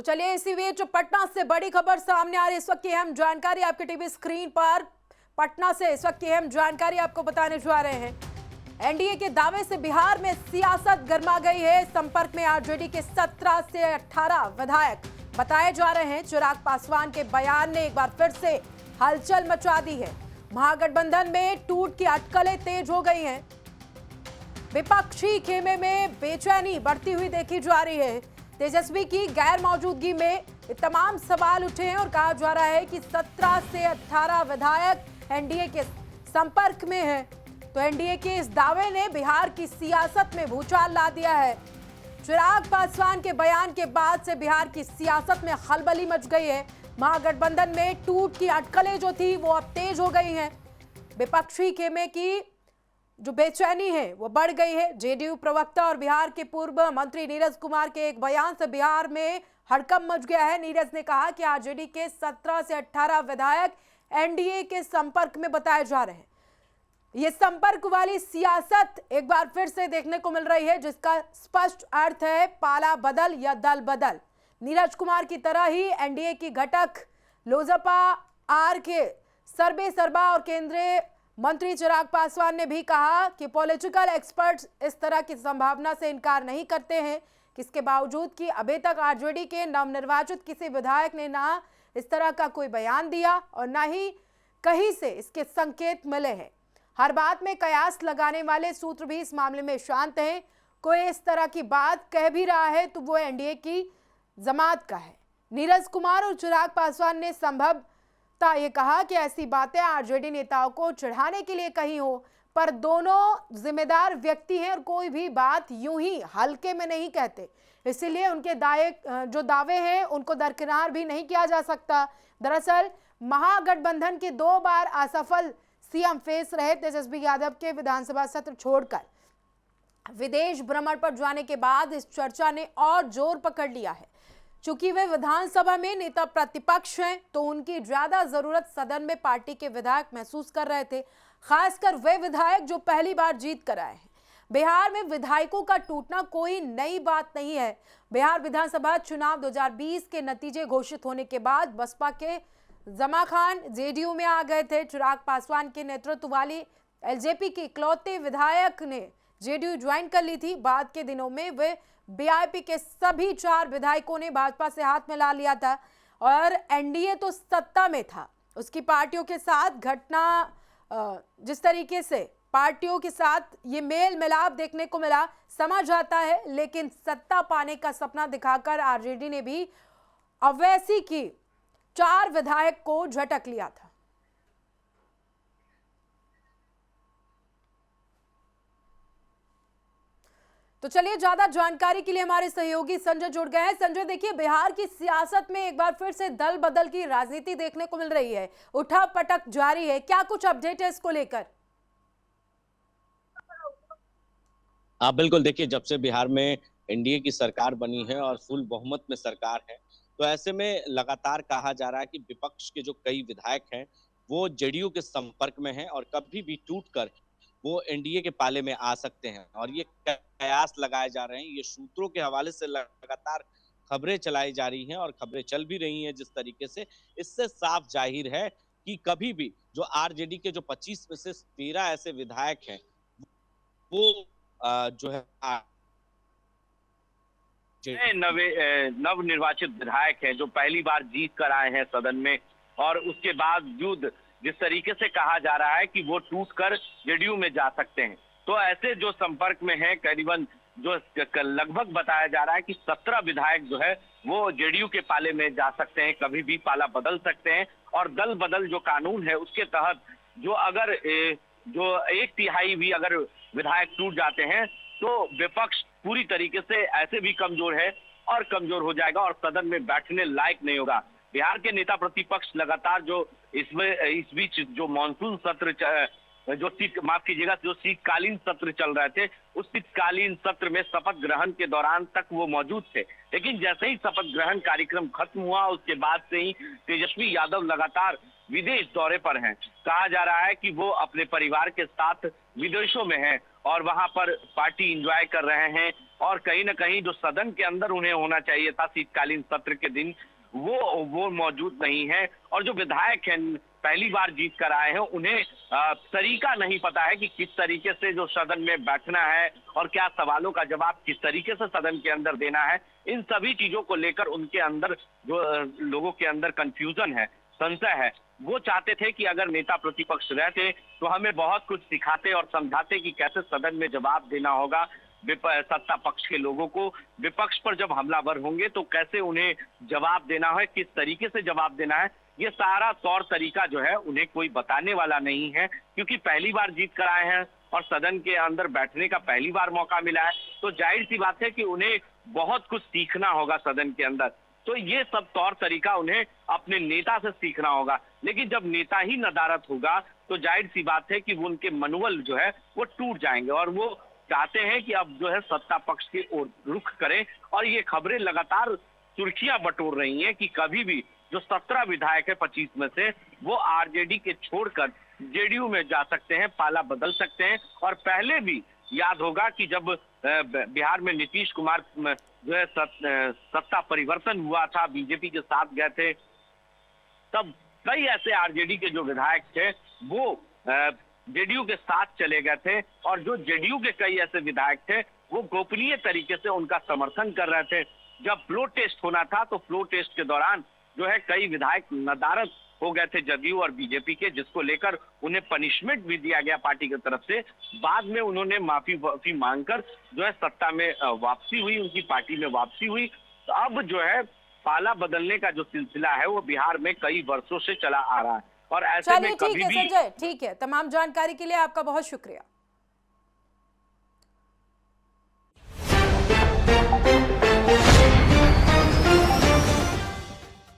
चलिए इसी बीच पटना से बड़ी खबर सामने आ रही है। इस वक्त की अहम जानकारी आपके टीवी स्क्रीन पर पटना से इस वक्त की अहम जानकारी आपको बताने जा रहे हैं। एनडीए के दावे से बिहार में सियासत गर्मा गई है। संपर्क में आरजेडी के 17 से 18 विधायक बताए जा रहे हैं। चिराग पासवान के बयान ने एक बार फिर से हलचल मचा दी है। महागठबंधन में टूट की अटकलें तेज हो गई हैं। विपक्षी खेमे में बेचैनी बढ़ती हुई देखी जा रही है। तेजस्वी की गैर मौजूदगी में तमाम सवाल उठे हैं और कहा जा रहा है कि 17 से 18 विधायक एनडीए के संपर्क में हैं। तो एनडीए के इस दावे ने बिहार की सियासत में भूचाल ला दिया है। चिराग पासवान के बयान के बाद से बिहार की सियासत में खलबली मच गई है। महागठबंधन में टूट की अटकलें जो थी वो अब तेज हो गई हैं। विपक्षी खेमे की जो बेचैनी है वो बढ़ गई है। जेडीयू प्रवक्ता और बिहार के पूर्व मंत्री नीरज कुमार के एक बयान से बिहार में हड़कंप मच गया है। नीरज ने कहा कि आरजेडी के 17 से 18 विधायक एनडीए के संपर्क में बताए जा रहे हैं। ये संपर्क वाली सियासत एक बार फिर से देखने को मिल रही है, जिसका स्पष्ट अर्थ है पाला बदल या दल बदल। नीरज कुमार की तरह ही एनडीए की घटक लोजपा आर के सर्वे सर्बा और केंद्रीय मंत्री चिराग पासवान ने भी कहा कि पॉलिटिकल एक्सपर्ट्स इस तरह की संभावना से इनकार नहीं करते हैं कि इसके बावजूद कि अभी तक आरजेडी के नवनिर्वाचित किसी विधायक ने ना इस तरह का कोई बयान दिया और ना ही कहीं से इसके संकेत मिले हैं। हर बात में कयास लगाने वाले सूत्र भी इस मामले में शांत हैं। कोई इस तरह की बात कह भी रहा है तो वो एनडीए की जमात का है। नीरज कुमार और चिराग पासवान ने संभवतः ये कहा कि ऐसी बातें आरजेडी नेताओं को चिढ़ाने के लिए कही हो, पर दोनों जिम्मेदार व्यक्ति हैं और कोई भी बात यूं ही हल्के में नहीं कहते। इसीलिए उनके जो दावे हैं उनको दरकिनार भी नहीं किया जा सकता। दरअसल महागठबंधन के 2 बार असफल सीएम फेस रहे तेजस्वी यादव के विधानसभा सत्र छोड़कर विदेश भ्रमण पर जाने के बाद इस चर्चा ने और जोर पकड़ लिया है। चूंकि वे विधानसभा में नेता प्रतिपक्ष हैं तो उनकी ज्यादा जरूरत सदन में पार्टी के विधायक महसूस कर रहे थे, खासकर वे विधायक जो पहली बार जीत कर आए हैं। बिहार में विधायकों का टूटना कोई नई बात नहीं है। बिहार विधानसभा चुनाव 2020 के नतीजे घोषित होने के बाद बसपा के जमा खान जेडीयू में आ गए थे। चिराग पासवान के नेतृत्व वाली एलजेपी के इकलौते विधायक ने जेडीयू ज्वाइन कर ली थी। बाद के दिनों में वे बीआईपी के सभी 4 विधायकों ने भाजपा से हाथ मिला लिया था और एनडीए तो सत्ता में था। उसकी पार्टियों के साथ घटना जिस तरीके से पार्टियों के साथ ये मेल मिलाप देखने को मिला समझ आता है, लेकिन सत्ता पाने का सपना दिखाकर आरजेडी ने भी अवैसी की 4 विधायक को झटक लिया था। तो चलिए ज्यादा जानकारी के लिए हमारे सहयोगी संजय जुड़ गए हैं। संजय, देखिए बिहार की सियासत में एक बार फिर से दल बदल की राजनीति देखने को मिल रही है, उठा पटक जारी है, क्या कुछ अपडेट है इसको लेकर? आप बिल्कुल देखिए, जब से बिहार में एनडीए की सरकार बनी है और फुल बहुमत में सरकार है, तो ऐसे में लगातार कहा जा रहा है कि विपक्ष के जो कई विधायक हैं वो जेडीयू के संपर्क में हैं और कभी भी टूटकर वो एनडीए के पाले में आ सकते हैं। और ये कयास लगाए जा रहे हैं, ये सूत्रों के हवाले से लगातार खबरें चलाई जा रही हैं और खबरें चल भी रही हैं जिस तरीके से, इससे साफ जाहिर है कि कभी भी जो आरजेडी के जो 25 में से 13 ऐसे विधायक हैं वो जो है नव निर्वाचित विधायक हैं जो पहली बार जीत कर आए हैं सदन में, और उसके बावजूद जिस तरीके से कहा जा रहा है कि वो टूटकर जेडीयू में जा सकते हैं, तो ऐसे जो संपर्क में हैं करीबन जो लगभग बताया जा रहा है कि 17 विधायक जो है वो जेडीयू के पाले में जा सकते हैं, कभी भी पाला बदल सकते हैं। और दल बदल जो कानून है उसके तहत जो अगर जो 1/3 भी अगर विधायक टूट जाते हैं तो विपक्ष पूरी तरीके से ऐसे भी कमजोर है और कमजोर हो जाएगा और सदन में बैठने लायक नहीं होगा। बिहार के नेता प्रतिपक्ष लगातार जो इस बीच जो मानसून सत्र जो शीतकालीन सत्र चल रहे थे, उस शीतकालीन सत्र में शपथ ग्रहण के दौरान तक वो मौजूद थे, लेकिन जैसे ही शपथ ग्रहण कार्यक्रम खत्म हुआ उसके बाद से ही तेजस्वी यादव लगातार विदेश दौरे पर हैं। कहा जा रहा है कि वो अपने परिवार के साथ विदेशों में हैं और वहां पर पार्टी एंजॉय कर रहे हैं, और कहीं ना कहीं जो सदन के अंदर उन्हें होना चाहिए था शीतकालीन सत्र के दिन, वो मौजूद नहीं है। और जो विधायक हैं, पहली बार जीत कर आए हैं, उन्हें तरीका नहीं पता है कि किस तरीके से जो सदन में बैठना है और क्या सवालों का जवाब किस तरीके से सदन के अंदर देना है। इन सभी चीजों को लेकर उनके अंदर जो लोगों के अंदर कंफ्यूजन है, संशय है। वो चाहते थे कि अगर नेता प्रतिपक्ष रहते तो हमें बहुत कुछ सिखाते और समझाते कि कैसे सदन में जवाब देना होगा सत्ता पक्ष के लोगों को। विपक्ष पर जब हमलावर होंगे तो कैसे उन्हें जवाब देना है, किस तरीके से जवाब देना है, ये सारा तौर तरीका जो है उन्हें कोई बताने वाला नहीं है। क्योंकि पहली बार जीत कर आए हैं और सदन के अंदर बैठने का पहली बार मौका मिला है, तो जाहिर सी बात है कि उन्हें बहुत कुछ सीखना होगा सदन के अंदर। तो ये सब तौर तरीका उन्हें अपने नेता से सीखना होगा। लेकिन जब नेता ही नदारत होगा तो जाहिर सी बात है कि वो उनके मनोबल जो है वो टूट जाएंगे, और वो चाहते हैं कि अब जो है सत्ता पक्ष की ओर रुख करें। और ये खबरें लगातार सुर्खियां बटोर रही हैं कि कभी भी जो 17 विधायक है 25 में से, वो आरजेडी के छोड़कर जेडीयू में जा सकते हैं, पाला बदल सकते हैं। और पहले भी याद होगा कि जब बिहार में नीतीश कुमार जो है सत्ता परिवर्तन हुआ था, बीजेपी के साथ गए थे, तब कई ऐसे आरजेडी के जो विधायक थे वो जेडीयू के साथ चले गए थे, और जो जेडीयू के कई ऐसे विधायक थे वो गोपनीय तरीके से उनका समर्थन कर रहे थे। जब फ्लोर टेस्ट होना था तो फ्लोर टेस्ट के दौरान जो है कई विधायक नदारत हो गए थे जदयू और बीजेपी के, जिसको लेकर उन्हें पनिशमेंट भी दिया गया पार्टी की तरफ से। बाद में उन्होंने माफी मांगकर जो है सत्ता में वापसी हुई, उनकी पार्टी में वापसी हुई। तो अब जो है पाला बदलने का जो सिलसिला है वो बिहार में कई वर्षों से चला आ रहा है, और ऐसे में चलिए ठीक कभी है भी संजय, ठीक है। तमाम जानकारी के लिए आपका बहुत शुक्रिया।